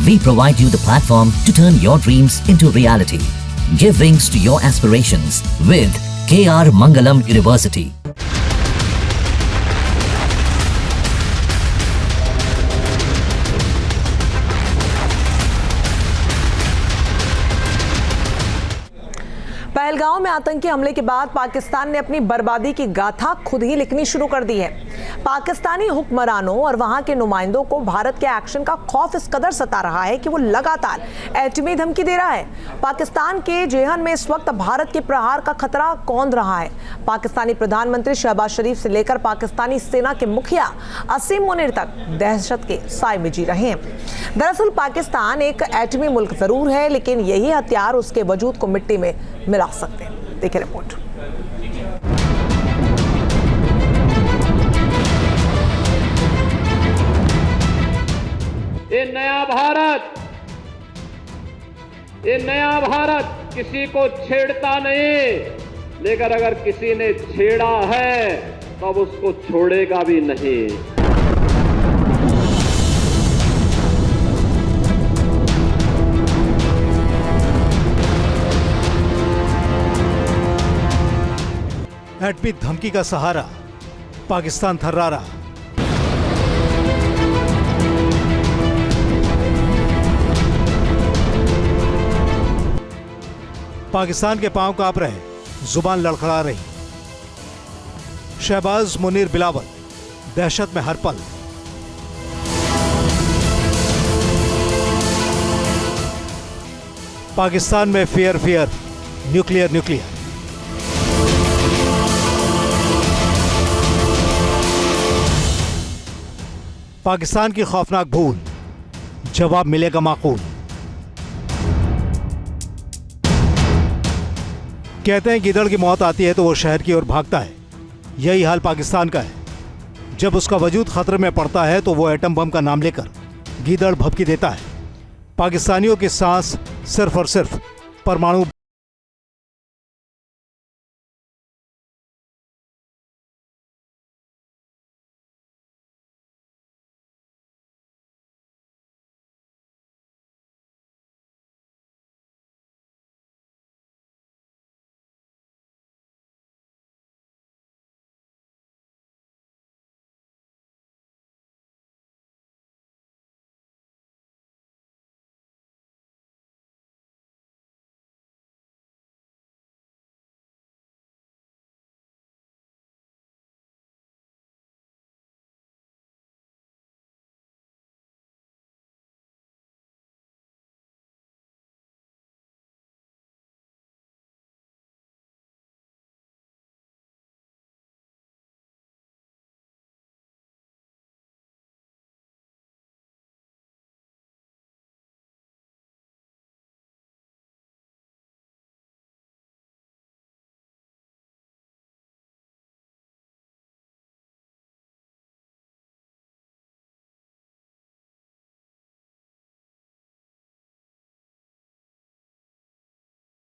We provide you the platform to turn your dreams into reality. Give wings to your aspirations with KR Mangalam University. Pahalgam में आतंकी हमले के बाद पाकिस्तान ने अपनी बर्बादी की गाथा खुद ही लिखनी शुरू कर दी है। पाकिस्तानी हुक्मरानों और वहां के नुमाइंदों को भारत के एक्शन का खौफ इस कदर सता रहा है कि वो लगातार एटमी धमकी दे रहा है। पाकिस्तान के जेहन में इस वक्त भारत के प्रहार का खतरा कौंध रहा है। पाकिस्तानी प्रधानमंत्री शहबाज शरीफ से लेकर पाकिस्तानी सेना के मुखिया असीम मुनीर तक दहशत के साए में जी रहे हैं। दरअसल पाकिस्तान एक एटमी मुल्क जरूर है, लेकिन यही हथियार उसके वजूद को मिट्टी में मिला सकते हैं। देखिए रिपोर्ट। ये नया भारत किसी को छेड़ता नहीं, लेकिन अगर किसी ने छेड़ा है तब उसको छोड़ेगा भी नहीं। एटमी धमकी का सहारा पाकिस्तान थर्रा रहा। पाकिस्तान के पांव कांप रहे, जुबान लड़खड़ा रही। शहबाज मुनीर बिलावल दहशत में हर पल। पाकिस्तान में फियर न्यूक्लियर। पाकिस्तान की खौफनाक भूल, जवाब मिलेगा माकूल। कहते हैं गिदड़ की मौत आती है तो वो शहर की ओर भागता है। यही हाल पाकिस्तान का है। जब उसका वजूद खतरे में पड़ता है तो वो एटम बम का नाम लेकर गिदड़ भभकी देता है। पाकिस्तानियों की सांस सिर्फ और सिर्फ परमाणु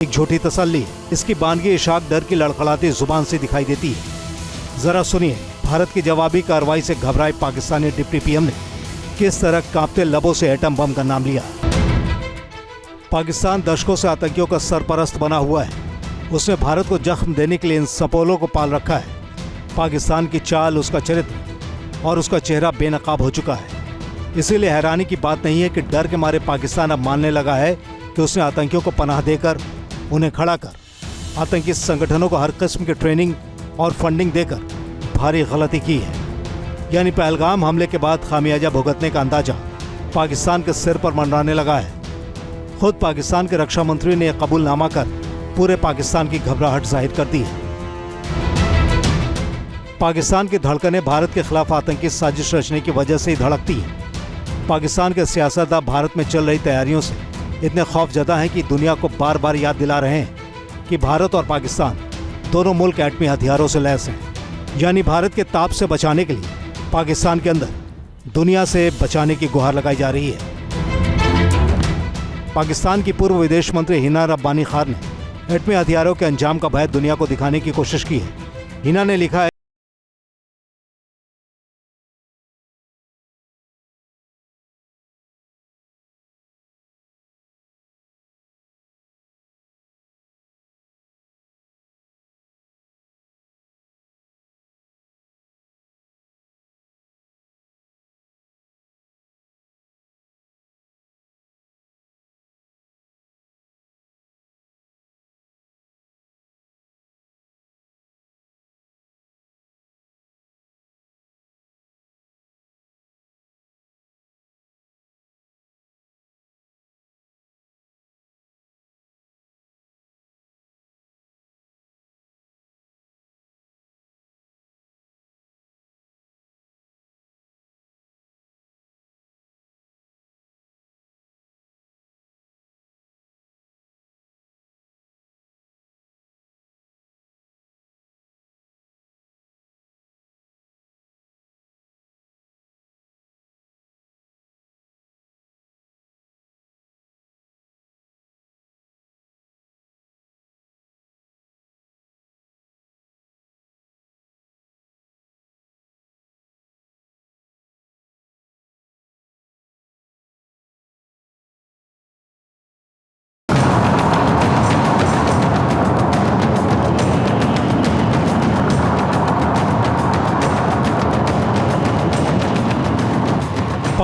एक झूठी तसल्ली इसकी बानगी इशाक डर की लड़खड़ाती जुबान से दिखाई देती है। जरा सुनिए भारत की जवाबी कार्रवाई से घबराए पाकिस्तानी डिप्टी पीएम ने किस तरह कांपते लबों से एटम बम का नाम लिया। पाकिस्तान दशकों से आतंकियों का सरपरस्त बना हुआ है। उसने भारत को जख्म देने के लिए इन सपोलों को पाल रखा है। पाकिस्तान की चाल, उसका चरित्र और उसका चेहरा बेनकाब हो चुका है। इसीलिए हैरानी की बात नहीं है कि डर के मारे पाकिस्तान अब मानने लगा है कि उसने आतंकियों को पनाह देकर, उन्हें खड़ा कर, आतंकी संगठनों को हर किस्म की ट्रेनिंग और फंडिंग देकर भारी गलती की है। यानी पहलगाम हमले के बाद खामियाजा भुगतने का अंदाजा पाकिस्तान के सिर पर मंडराने लगा है। खुद पाकिस्तान के रक्षा मंत्री ने यह कबूलनामा कर पूरे पाकिस्तान की घबराहट जाहिर कर दी है। पाकिस्तान की धड़कनें भारत के खिलाफ आतंकी साजिश रचने की वजह से ही धड़कती है। पाकिस्तान के सियासतदान भारत में चल रही तैयारियों से इतने खौफजदा हैं कि दुनिया को बार बार याद दिला रहे हैं कि भारत और पाकिस्तान दोनों मुल्क एटमी हथियारों से लैस हैं। यानी भारत के ताप से बचाने के लिए पाकिस्तान के अंदर दुनिया से बचाने की गुहार लगाई जा रही है। पाकिस्तान की पूर्व विदेश मंत्री हिना रब्बानी खान ने एटमी हथियारों के अंजाम का भय दुनिया को दिखाने की कोशिश की है। हिना ने लिखा है,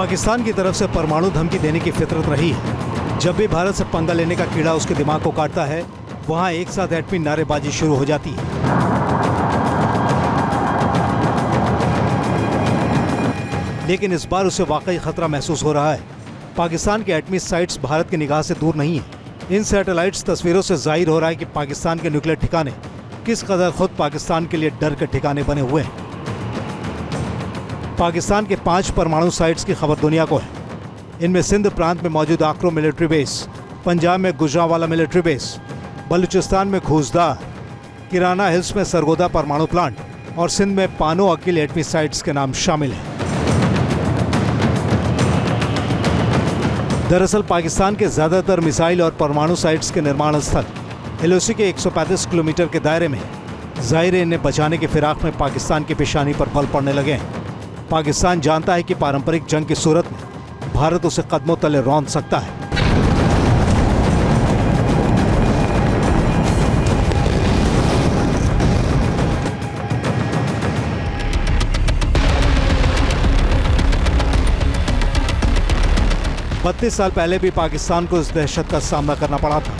पाकिस्तान की तरफ से परमाणु धमकी देने की फितरत रही है। जब भी भारत से पंगा लेने का कीड़ा उसके दिमाग को काटता है, वहां एक साथ एटमी नारेबाजी शुरू हो जाती है। लेकिन इस बार उसे वाकई खतरा महसूस हो रहा है। पाकिस्तान के एटमी साइट्स भारत की निगाह से दूर नहीं है। इन सैटेलाइट्स तस्वीरों से जाहिर हो रहा है कि पाकिस्तान के न्यूक्लियर ठिकाने किस कदर खुद पाकिस्तान के लिए डर के ठिकाने बने हुए हैं। पाकिस्तान के 5 परमाणु साइट्स की खबर दुनिया को है। इनमें सिंध प्रांत में मौजूद आक्रो मिलिट्री बेस, पंजाब में गुजरांवाला मिलिट्री बेस, बलूचिस्तान में खूसदार, किराना हिल्स में सरगोदा परमाणु प्लांट और सिंध में पानो अकील एटमी साइट्स के नाम शामिल हैं। दरअसल पाकिस्तान के ज्यादातर मिसाइल और परमाणु साइट्स के निर्माण स्थल LOC के 135 किलोमीटर के दायरे में। जाहिर है इन्हें बचाने की फिराक में पाकिस्तान की पेशानी पर बल पड़ने लगे हैं। पाकिस्तान जानता है कि पारंपरिक जंग की सूरत में भारत उसे कदमों तले रौंद सकता है। बत्तीस साल पहले भी पाकिस्तान को इस दहशत का सामना करना पड़ा था।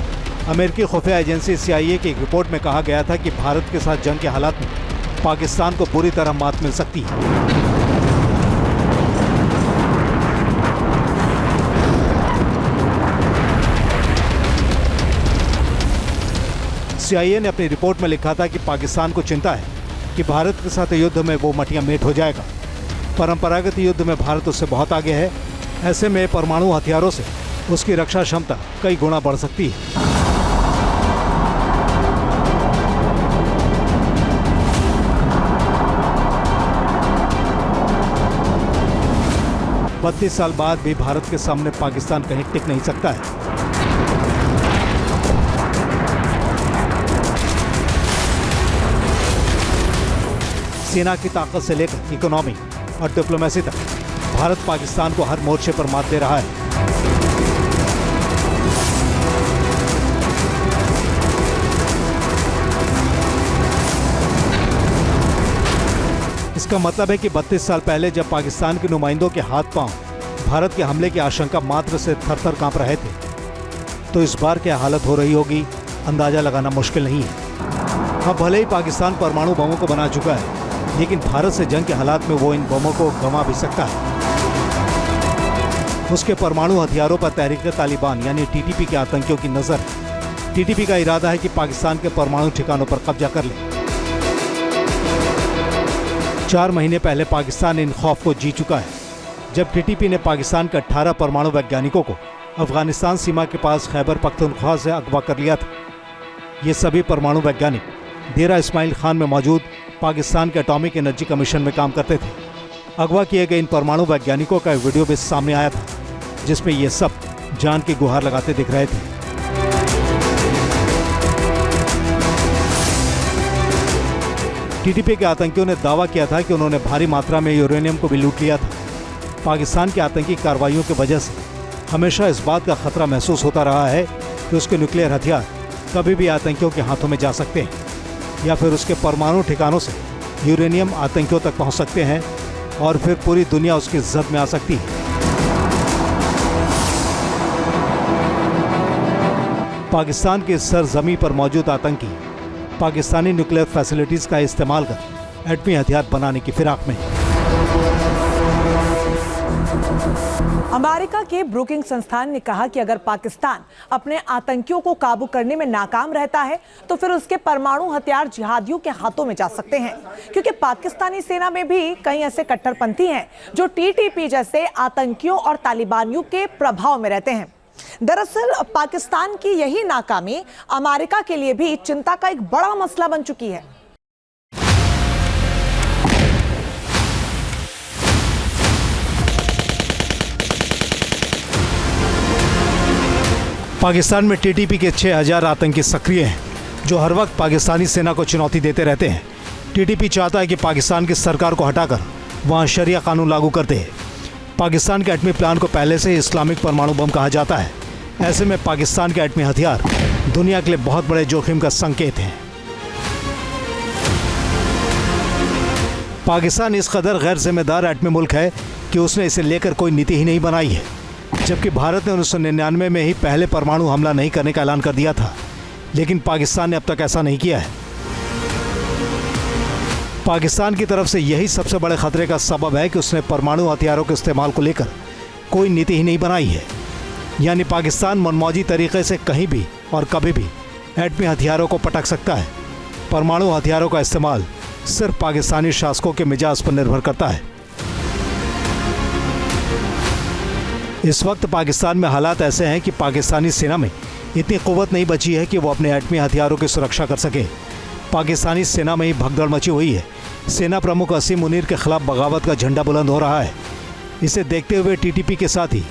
अमेरिकी खुफिया एजेंसी CIA की एक रिपोर्ट में कहा गया था कि भारत के साथ जंग के हालात में पाकिस्तान को बुरी तरह मात मिल सकती है। CIA ने अपनी रिपोर्ट में लिखा था कि पाकिस्तान को चिंता है कि भारत के साथ युद्ध में वो मटिया मेट हो जाएगा। परंपरागत युद्ध में भारत उससे बहुत आगे है। ऐसे में परमाणु हथियारों से उसकी रक्षा क्षमता कई गुना बढ़ सकती है। 32 साल बाद भी भारत के सामने पाकिस्तान कहीं टिक नहीं सकता है। सेना की ताकत से लेकर इकोनॉमी और डिप्लोमेसी तक भारत पाकिस्तान को हर मोर्चे पर मात दे रहा है। इसका मतलब है कि 32 साल पहले जब पाकिस्तान के नुमाइंदों के हाथ पांव भारत के हमले की आशंका मात्र से थर-थर कांप रहे थे, तो इस बार क्या हालत हो रही होगी अंदाजा लगाना मुश्किल नहीं है। अब भले ही पाकिस्तान परमाणु बमों को बना चुका है, लेकिन भारत से जंग के हालात में वो इन बमों को गंवा भी सकता है। उसके परमाणु हथियारों पर तहरीक तालिबान यानी TTP के आतंकियों की नजर है। TTP का इरादा है कि पाकिस्तान के परमाणु ठिकानों पर कब्जा कर ले। 4 महीने पहले पाकिस्तान इन खौफ को जी चुका है, जब TTP ने पाकिस्तान के 18 परमाणु वैज्ञानिकों को अफगानिस्तान सीमा के पास खैबर पख्तूनख्वा से अगवा कर लिया था। ये सभी परमाणु वैज्ञानिक डेरा इस्माइल खान में मौजूद पाकिस्तान के एटॉमिक एनर्जी कमीशन में काम करते थे। अगवा किए गए इन परमाणु वैज्ञानिकों का एक वीडियो भी सामने आया था, जिसमें ये सब जान की गुहार लगाते दिख रहे थे। TTP के आतंकियों ने दावा किया था कि उन्होंने भारी मात्रा में यूरेनियम को भी लूट लिया था। पाकिस्तान की आतंकी कार्रवाइयों की वजह से हमेशा इस बात का खतरा महसूस होता रहा है कि उसके न्यूक्लियर हथियार कभी भी आतंकियों के हाथों में जा सकते हैं, या फिर उसके परमाणु ठिकानों से यूरेनियम आतंकियों तक पहुंच सकते हैं और फिर पूरी दुनिया उसकी जद में आ सकती है। पाकिस्तान की सरजमी पर मौजूद आतंकी पाकिस्तानी न्यूक्लियर फैसिलिटीज का इस्तेमाल कर एटमी हथियार बनाने की फिराक में। अमेरिका के ब्रुकिंग संस्थान ने कहा कि अगर पाकिस्तान अपने आतंकियों को काबू करने में नाकाम रहता है, तो फिर उसके परमाणु हथियार जिहादियों के हाथों में जा सकते हैं, क्योंकि पाकिस्तानी सेना में भी कई ऐसे कट्टरपंथी हैं जो TTP जैसे आतंकियों और तालिबानियों के प्रभाव में रहते हैं। दरअसल पाकिस्तान की यही नाकामी अमेरिका के लिए भी चिंता का एक बड़ा मसला बन चुकी है। पाकिस्तान में TTP के 6000 आतंकी सक्रिय हैं, जो हर वक्त पाकिस्तानी सेना को चुनौती देते रहते हैं। TTP चाहता है कि पाकिस्तान की सरकार को हटाकर वहां शरिया कानून लागू कर दे। पाकिस्तान के एटमी प्लान को पहले से इस्लामिक परमाणु बम कहा जाता है। ऐसे में पाकिस्तान के एटमी हथियार दुनिया के लिए बहुत बड़े जोखिम का संकेत हैं। पाकिस्तान इस कदर गैर जिम्मेदार एटमी मुल्क है कि उसने इसे लेकर कोई नीति ही नहीं बनाई है, जबकि भारत ने 1999 में ही पहले परमाणु हमला नहीं करने का ऐलान कर दिया था, लेकिन पाकिस्तान ने अब तक ऐसा नहीं किया है। पाकिस्तान की तरफ से यही सबसे बड़े खतरे का सबब है कि उसने परमाणु हथियारों के इस्तेमाल को लेकर कोई नीति ही नहीं बनाई है। यानी पाकिस्तान मनमौजी तरीके से कहीं भी और कभी भी एटमी हथियारों को पटक सकता है। परमाणु हथियारों का इस्तेमाल सिर्फ पाकिस्तानी शासकों के मिजाज पर निर्भर करता है। इस वक्त पाकिस्तान में हालात ऐसे हैं कि पाकिस्तानी सेना में इतनी कुव्वत नहीं बची है कि वो अपने एटमी हथियारों की सुरक्षा कर सके। पाकिस्तानी सेना में ही भगदड़ मची हुई है। सेना प्रमुख असीम मुनीर के खिलाफ बगावत का झंडा बुलंद हो रहा है। इसे देखते हुए टीटीपी के साथ ही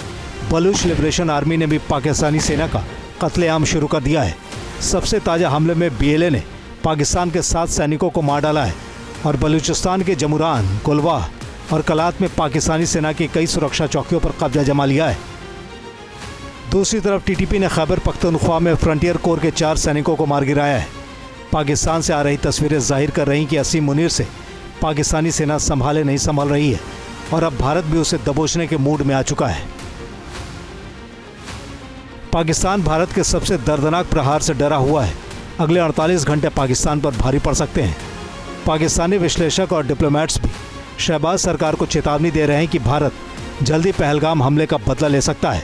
बलूच लिबरेशन आर्मी ने भी पाकिस्तानी सेना का कत्लेआम शुरू कर दिया है। सबसे ताज़ा हमले में बीएलए ने पाकिस्तान के 7 सैनिकों को मार डाला है और बलूचिस्तान के जमुरान, गुलवाह और कलात में पाकिस्तानी सेना की कई सुरक्षा चौकियों पर कब्जा जमा लिया है। दूसरी तरफ टीटीपी ने खैबर पख्तूनख्वा में फ्रंटियर कोर के 4 सैनिकों को मार गिराया है। पाकिस्तान से आ रही तस्वीरें जाहिर कर रही कि असीम मुनीर से पाकिस्तानी सेना संभाले नहीं संभल रही है और अब भारत भी उसे दबोचने के मूड में आ चुका है। पाकिस्तान भारत के सबसे दर्दनाक प्रहार से डरा हुआ है। अगले 48 घंटे पाकिस्तान पर भारी पड़ सकते हैं। पाकिस्तानी विश्लेषक और डिप्लोमेट्स भी शहबाज सरकार को चेतावनी दे रहे हैं कि भारत जल्दी पहलगाम हमले का बदला ले सकता है।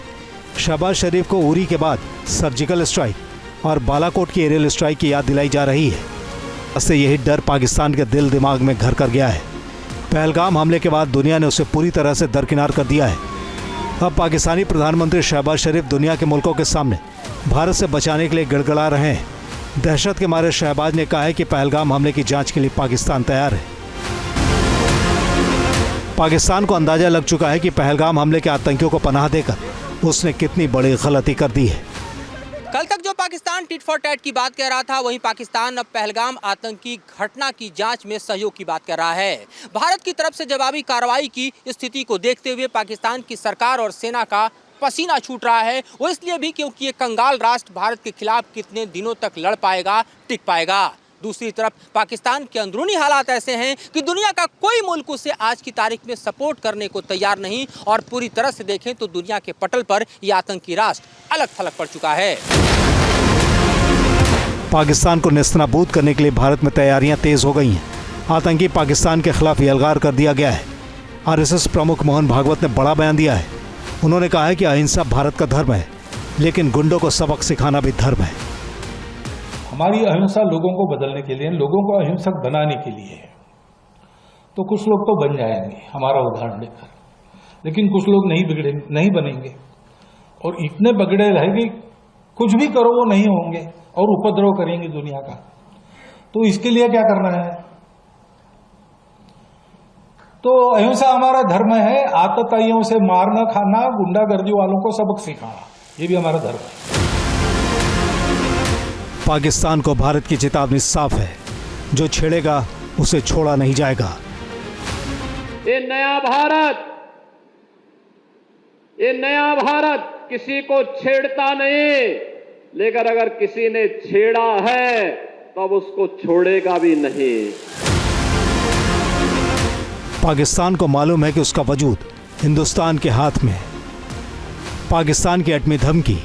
शहबाज शरीफ को उरी के बाद सर्जिकल स्ट्राइक और बालाकोट की एरियल स्ट्राइक की याद दिलाई जा रही है। इससे यही डर पाकिस्तान के दिल दिमाग में घर कर गया है। पहलगाम हमले के बाद दुनिया ने उसे पूरी तरह से दरकिनार कर दिया है। अब पाकिस्तानी प्रधानमंत्री शहबाज शरीफ दुनिया के मुल्कों के सामने भारत से बचाने के लिए गिड़गिड़ा रहे हैं। दहशत के मारे शहबाज ने कहा है कि पहलगाम हमले की जांच के लिए पाकिस्तान तैयार है। पाकिस्तान को अंदाजा लग चुका है कि पहलगाम हमले के आतंकियों को पनाह देकर उसने कितनी बड़ी गलती कर दी है। कल तक जो पाकिस्तान टिट फॉर टैट की बात कर रहा था, वहीं पाकिस्तान अब पहलगाम आतंकी घटना की जांच में सहयोग की बात कर रहा है। भारत की तरफ से जवाबी कार्रवाई की स्थिति को देखते हुए पाकिस्तान की सरकार और सेना का पसीना छूट रहा है। वो इसलिए भी क्योंकि ये कंगाल राष्ट्र भारत के खिलाफ कितने दिनों तक लड़ पाएगा, टिक पाएगा। दूसरी तरफ पाकिस्तान के अंदरूनी हालात ऐसे हैं कि दुनिया का कोई मुल्क उसे आज की तारीख में सपोर्ट करने को तैयार नहीं, और पूरी तरह से देखें तो दुनिया के पटल पर यह आतंकी राष्ट्र अलग थलग पड़ चुका है। पाकिस्तान को नेस्तनाबूद करने के लिए भारत में तैयारियां तेज हो गई हैं। आतंकी पाकिस्तान के खिलाफ यलगार कर दिया गया है। आरएसएस प्रमुख मोहन भागवत ने बड़ा बयान दिया है। उन्होंने कहा है कि अहिंसा भारत का धर्म है, लेकिन गुंडों को सबक सिखाना भी धर्म है। हमारी अहिंसा लोगों को बदलने के लिए, लोगों को अहिंसक बनाने के लिए है। तो कुछ लोग तो बन जाएंगे हमारा उदाहरण लेकर, लेकिन कुछ लोग नहीं बनेंगे, और इतने बगड़े रहेंगे कुछ भी करो वो नहीं होंगे और उपद्रव करेंगे दुनिया का। तो इसके लिए क्या करना है? तो अहिंसा हमारा धर्म है। आतताइयों से मारना खाना, गुंडागर्दी वालों को सबक सिखाना, ये भी हमारा धर्म है। पाकिस्तान को भारत की चेतावनी साफ है, जो छेड़ेगा उसे छोड़ा नहीं जाएगा। ये नया भारत किसी को छेड़ता नहीं, लेकिन अगर किसी ने छेड़ा है तब उसको छोड़ेगा भी नहीं। पाकिस्तान को मालूम है कि उसका वजूद हिंदुस्तान के हाथ में है। पाकिस्तान की एटमी धमकी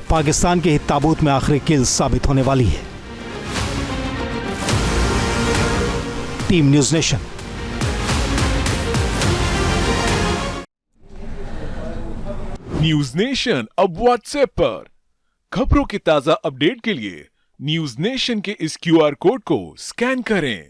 पाकिस्तान के ही ताबूत में आखिरी कील साबित होने वाली है। Team news nation. News nation अब व्हाट्सएप पर खबरों की ताजा अपडेट के लिए न्यूज़ नेशन के इस QR कोड को स्कैन करें।